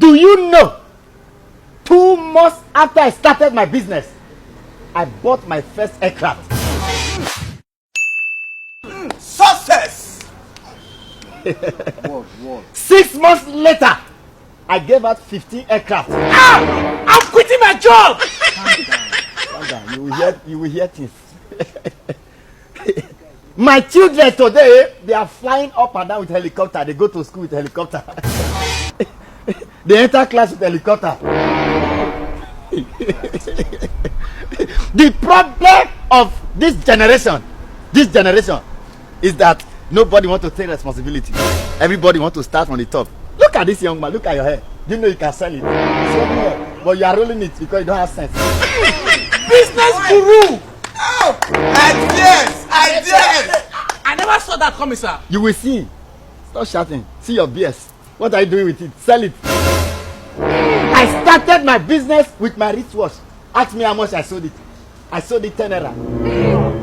Do you know? 2 months after I started my business, I bought my first aircraft. Success! 6 months later, I gave out 15 aircraft. I'm quitting my job! Calm down. You will hear things. My children today, they are flying up and down with helicopter. They go to school with helicopter. They enter class with helicopter. The problem of this generation is that nobody wants to take responsibility. Everybody wants to start from the top. Look at this young man. Look at your hair. Do you know you can sell it? It's rolling hair, but you are rolling it because you don't have sense. Business guru! Oh! Ideas! I never saw that coming, sir. You will see. Stop shouting. See your BS. What are you doing with it? Sell it. I started my business with my wristwatch. Ask me how much I sold it. I sold it 10 naira.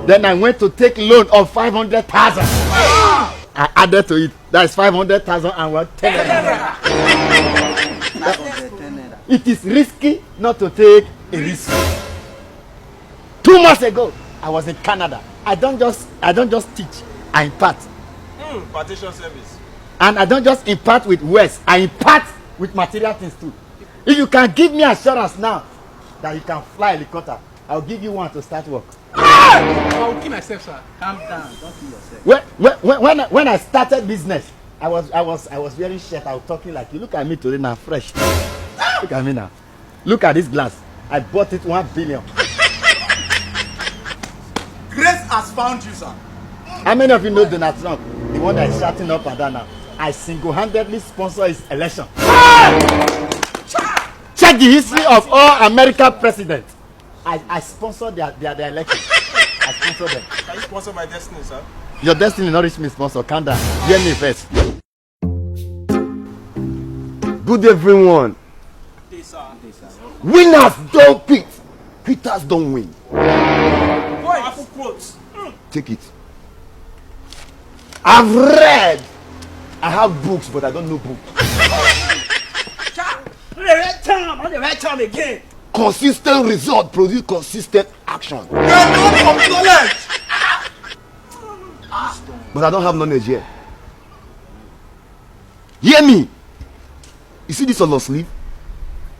Then I went to take loan of 500,000. I added to it. That's 500,000 and what? 10 naira. It is risky not to take a risk. 2 months ago, I was in Canada. I don't just teach. I impart. Partition service. And I don't just impart with words. I impart with material things too. If you can give me assurance now that you can fly a helicopter, I'll give you one to start work. I will kill myself, sir. Calm down. Don't kill yourself. When I started business, I was wearing shirt. I was talking like you. Look at me today now, fresh. Look at me now. Look at this glass. I bought it 1 billion. Grace has found you, sir. How many of you know Donald Trump, the one that is shouting up and down now? I single-handedly sponsor his election. Check the history of all American presidents. I sponsor their election. I sponsor them. Can you sponsor my destiny, sir? Your destiny not reach me sponsor. Calm down. Hear me first. Good everyone. Yes, sir. Winners don't quit. Quitters don't win. Powerful quotes. Take it. I've read. I have books, but I don't know books. The right time again. Consistent result produce consistent action. You're not from knowledge. But I don't have knowledge here. Hear me. You see this on your sleeve?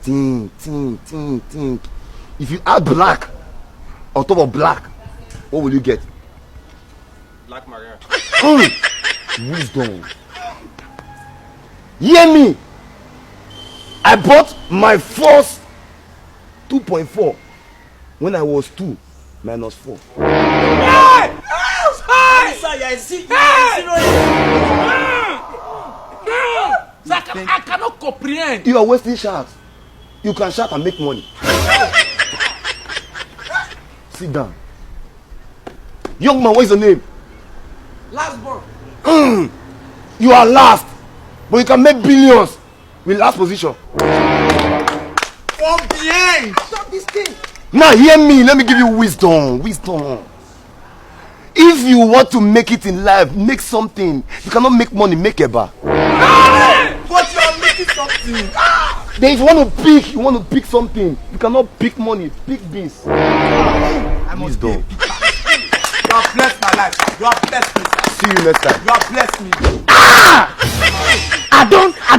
Think. If you add black on top of black, what will you get? Black Maria. Wisdom. Hear me. I bought my first 2.4 when I was 2 minus 4. Hey! Sir, you're a zero. I cannot comprehend. You are wasting shouts. You can shout and make money. Sit down. Young man, what's your name? Last born. You are last, but you can make billions with last position. From behind. Stop this thing. Now hear me, let me give you wisdom. If you want to make it in life, make something. You cannot make money, make eba. But you are making something. Then if you want to pick something. You cannot pick money, pick beans. I must Wisdom. be. You have blessed my life. You have blessed me. See you next time. You have blessed me. I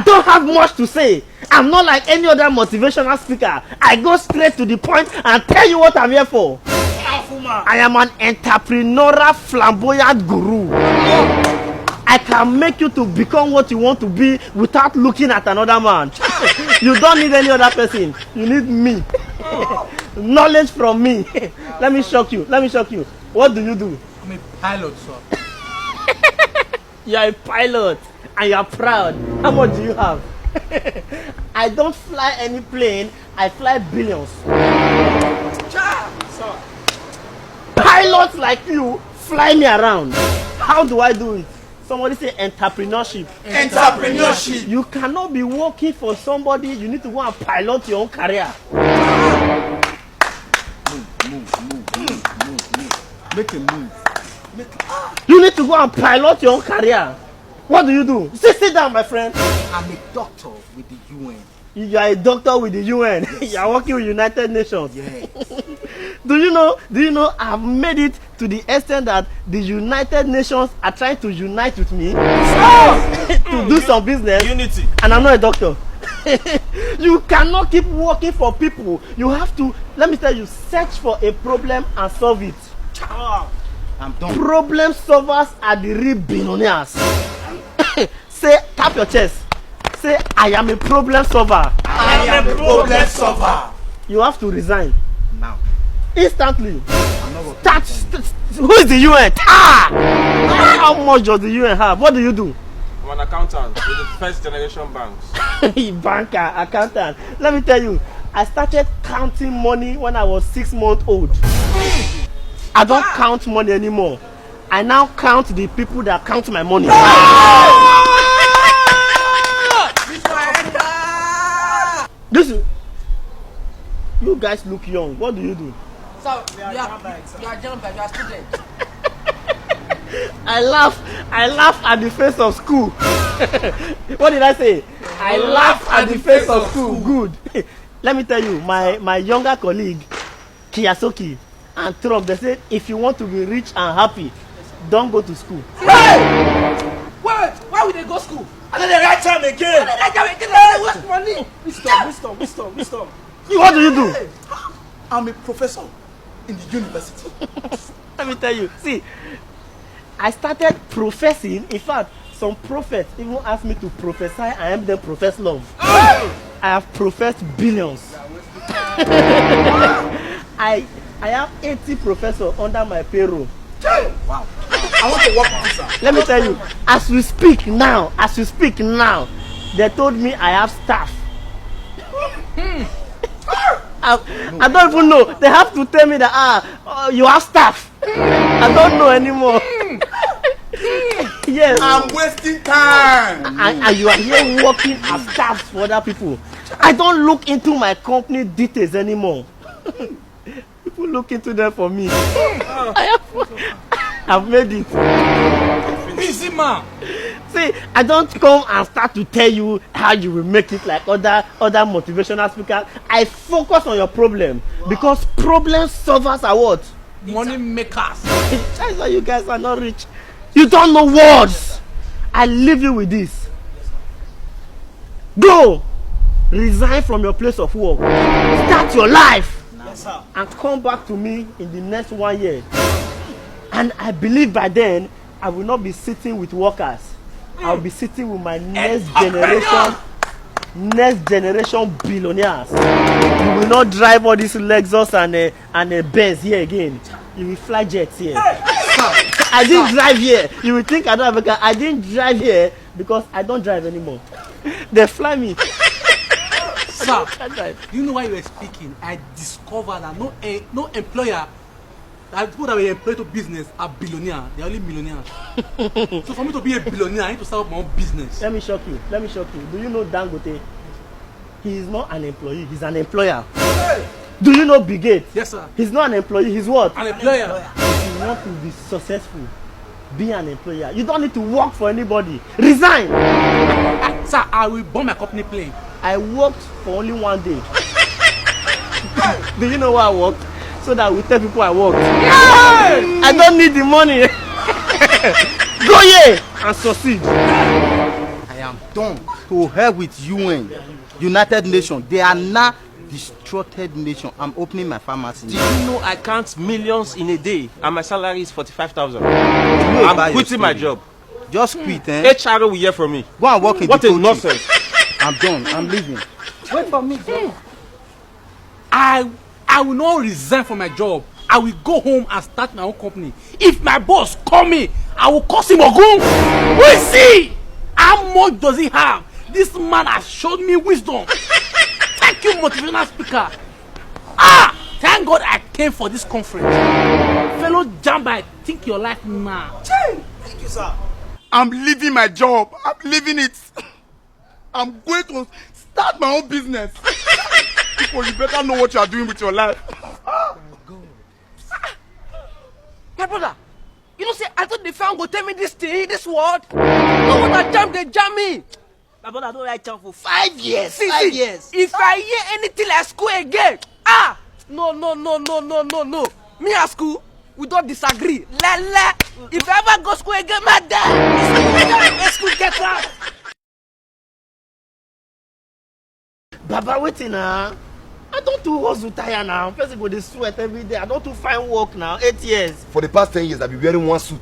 don't have much to say. I'm not like any other motivational speaker. I go straight to the point and tell you what I'm here for. I am an entrepreneurial flamboyant guru. I can make you to become what you want to be without looking at another man. You don't need any other person. You need me. Knowledge from me. Let me shock you. What do you do? I'm a pilot, sir. You're a pilot and you're proud. How much do you have? I don't fly any plane. I fly billions. Sir. Pilots like you fly me around. How do I do it? Somebody say entrepreneurship. Entrepreneurship. You cannot be working for somebody. You need to go and pilot your own career. Make a move. You need to go and pilot your own career. What do you do? Sit down, my friend. I'm a doctor with the UN. You are a doctor with the UN. You are working with United Nations. Yes. Do you know I've made it to the extent that the United Nations are trying to unite with me to do some business. Unity. And I'm not a doctor. You cannot keep working for people. You have to, let me tell you, search for a problem and solve it. I'm done. Problem solvers are the real billionaires. Say, tap your chest. Say, I am a problem solver. I am a problem solver. You have to resign. Now. Instantly. I'm not working. Who is the UN? How much does the UN have? What do you do? I'm an accountant with the first generation banks. Banker, accountant. Let me tell you, I started counting money when I was 6 months old. I don't count money anymore. I now count the people that count my money. This is, you guys look young. What do you do? So, you are jump you are student. I laugh at the face of school. What did I say? I laugh at the face of school. Good. Let me tell you, my younger colleague, Kiyasoki and Trump, they said, if you want to be rich and happy, don't go to school. Hey! Wait, why would they go school? And then they write time again. They waste money. Wisdom. What do you do? I'm a professor in the university. Let me tell you. See, I started professing. In fact, some prophets even asked me to prophesy. I am the profess love. I have professed billions. I have 80 professors under my payroll. Wow. I want to work with you, sir. Let me tell you, as we speak now, they told me I have staff. I don't even know. They have to tell me that you have staff. I don't know anymore. Yes. I'm wasting time. And you are here working as staff for other people. I don't look into my company details anymore. People look into them for me. I've made it. Busy man. See, I don't come and start to tell you how you will make it like other motivational speakers. I focus on your problem because problem solvers are what? Money makers. That's why you guys are not rich. You don't know words. I leave you with this. Go. Resign from your place of work. Start your life. Yes, sir. And come back to me in the next 1 year. And I believe by then, I will not be sitting with workers. I'll be sitting with my next generation billionaires. You will not drive all these Lexus and a Benz here again. You will fly jets here. I didn't drive here. You will think I don't have a car. I didn't drive here because I don't drive anymore. They fly me. Sir, you know why you were speaking? I discovered that no employer, that people that were employed to business are billionaires. They are only millionaires. So for me to be a billionaire, I need to start up my own business. Let me shock you. Do you know Dangote? He is not an employee. He's an employer. Hey. Do you know Bill Gates? Yes, sir. He's not an employee. He's what? An employer. If you want to be successful, be an employer. You don't need to work for anybody. Resign. Sir, I will burn my company plane. I worked for only 1 day. Do you know why I worked? So that we tell people I worked. Yeah! I don't need the money. Go here and succeed. I am done. To hell with UN, United Nations. They are now distracted nation. I'm opening my pharmacy. Do you know I count millions in a day and my salary is 45,000? You know I'm quitting my job. Just quit, eh? HR will hear from me. Go and work in What the a country. nonsense. I'm done. I'm leaving. Wait for me. I will not resign from my job. I will go home and start my own company. If my boss call me, I will call him Ogun. We see how much does he have. This man has showed me wisdom. Thank you, motivational speaker. Thank God I came for this conference. Fellow Jamba, think your life now. Thank you, sir. I'm leaving my job. I'm leaving it. I'm going to start my own business. People, you better know what you are doing with your life. My brother, you know say I thought the fan go tell me this thing, this word. No what I jam, they jam me. My brother don't write down for 5 years. See, 5 years. If I hear anything like school again, no. Me and school, we don't disagree. Lele. If I ever go school again, my dad. Let's school get out. Baba, waiting now. I don't do hustle tire now. First go dey sweat every day. I don't do find work now. 8 years. For the past 10 years, I've been wearing one suit.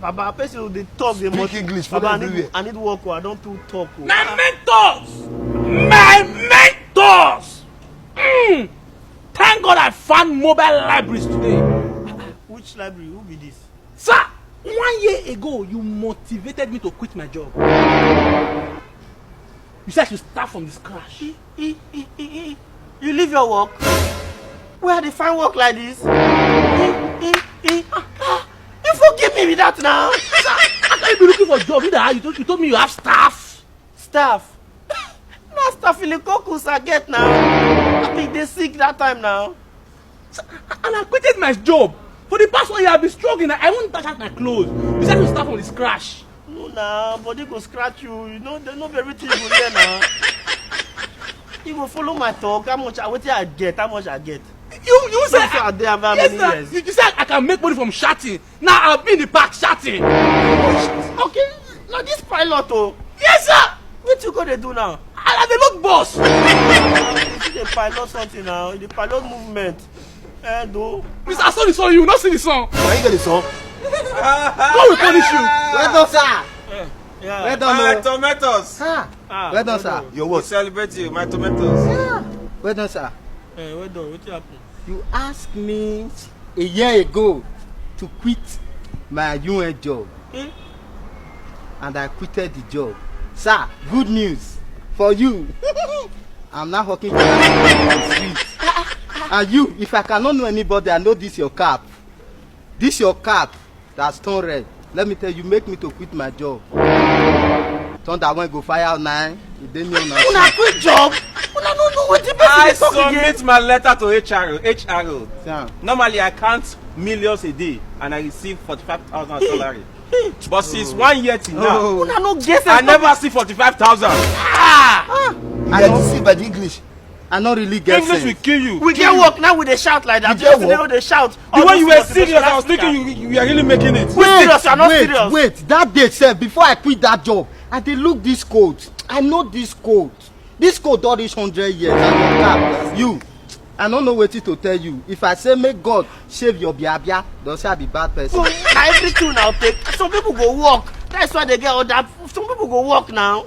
Baba, person dey talk dey Speak English, Baba, follow everywhere. I need work. I don't do talk. My mentors. Thank God I found mobile libraries today. Which library? Who be this? Sir, 1 year ago, you motivated me to quit my job. You said I should start from the scratch. You leave your work? Where they find work like this? You forgive me with that now. Sir, I can't be looking for a job. You told me you have staff. Staff? No staff in the caucus I get now. I think they sick that time now. Sir, and I quitted my job. For the past 1 year, I've been struggling. I won't touch out my clothes. You said I should start from the scratch. No, nah, body go scratch you. You know, they know everything you go there now. You go follow my talk. How much I get? How much I get? You said I dey have how yes, many sir. years? You said I can make money from shouting. Now I'll be in the park shouting. Okay, now this pilot oh. Yes, sir. What you gonna do now? I the look boss. You see the pilot something now. The pilot movement. Do. Mr. Son, sorry, you will not see the song. Can you get the song? God will punish you. Well done, sir. Yeah. Well done, My oh. tomatoes. Well done, sir. Your We what? celebrate you, my tomatoes. Well done, sir. Well done. What happened? You asked me a year ago to quit my UN job. And I quitted the job. Sir, good news for you. I'm now working for the street. And you, if I cannot know anybody, I know this your cap. This your cap that's turned red. Let me tell you, make me to quit my job. Turn that one go fire 9. You didn't know nothing. Una quit job. Una no know what the I person dey talk again. submit my letter to HRO. Sir. Normally, I count millions a day and I receive 45,000 salary. But since 1 year till now, Oh. Una no get I never see 45,000. You are deceived by the English. I not really get English will sense. kill you. We get work now. We dey shout like that. You get Yesterday work? we dey shout. The way you were serious, I was thinking you are really making it. We serious, you are not serious. Wait, that day sef, before I quit that job, I dey look this code. I know this code. This code don reach 100 years. I don cap. You, I no know wetin to tell you. If I say make God shave your biabia, don say I be bad person. Na everything now take. Some people go work. That's why they get all that. Some people go work now.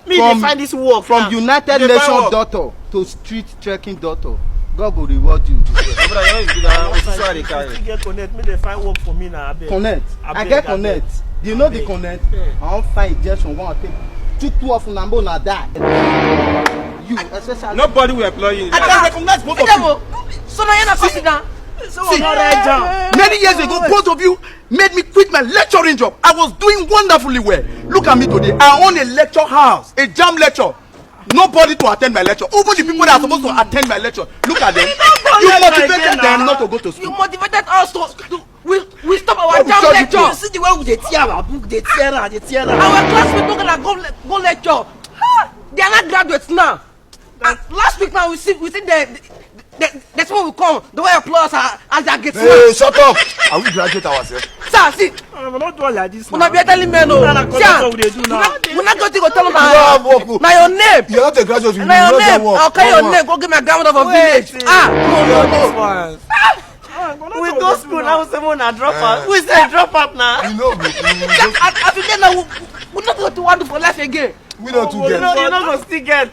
Me dey find this work From now. United You dey find Nations work. doctor to street trekking doctor, God go reward you. Brother, you know you do that. What is why they I carry? still get connect. Me dey find work for me now. Abeg. Connect. I Abeg, get abeg. connect. Do you know the connect? I wan find injection one take. Two of una go na die. You especially. Nobody will employ you. I can recognize both of you. So now you're not sitting down. See, Write down. many years ago, both of you made me quit my lecturing job. I was doing wonderfully well. Look at me today. I own a lecture house, a jam lecture. Nobody to attend my lecture. Even the people that are supposed to attend my lecture, look at them. You motivated them not to go to You school. motivated us to we stop our we jam shut the lecture. door. You see the way we dey tear our book, dey tear am. Our classmates no gonna go lecture. They are not graduates now. And last week now we see that's what we come. The way applause as they get Hey, shut up. Are we graduate ourselves? Sir, see, We not do all like this now. una be telling me no. Na See, what we dey do now. we not go to go tell them have work. na your name. You're not a graduate. You Na your know name. that work. I'll carry your Come on. name. Go give my grandmother for Wait, village. No. We go school now. Say we na drop out. Eh. We say drop out now. You know, As we dey now, we not go to want to for life again. we don't too You get. know go still get.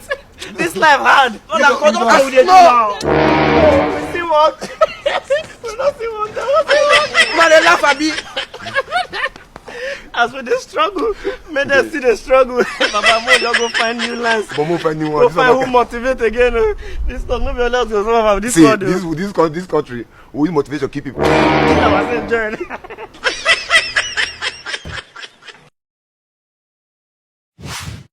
This life hard. You don't- you don't- How we dey do now? We see work. We not see work. Man, they laugh at me. As we dey struggle, make them see the struggle. Baba Mo just go find new lands. But move find new Go one. This find one who motivate again. This talk no be all else go solve am. This See, one. this country, we motivation keep people. This our journey.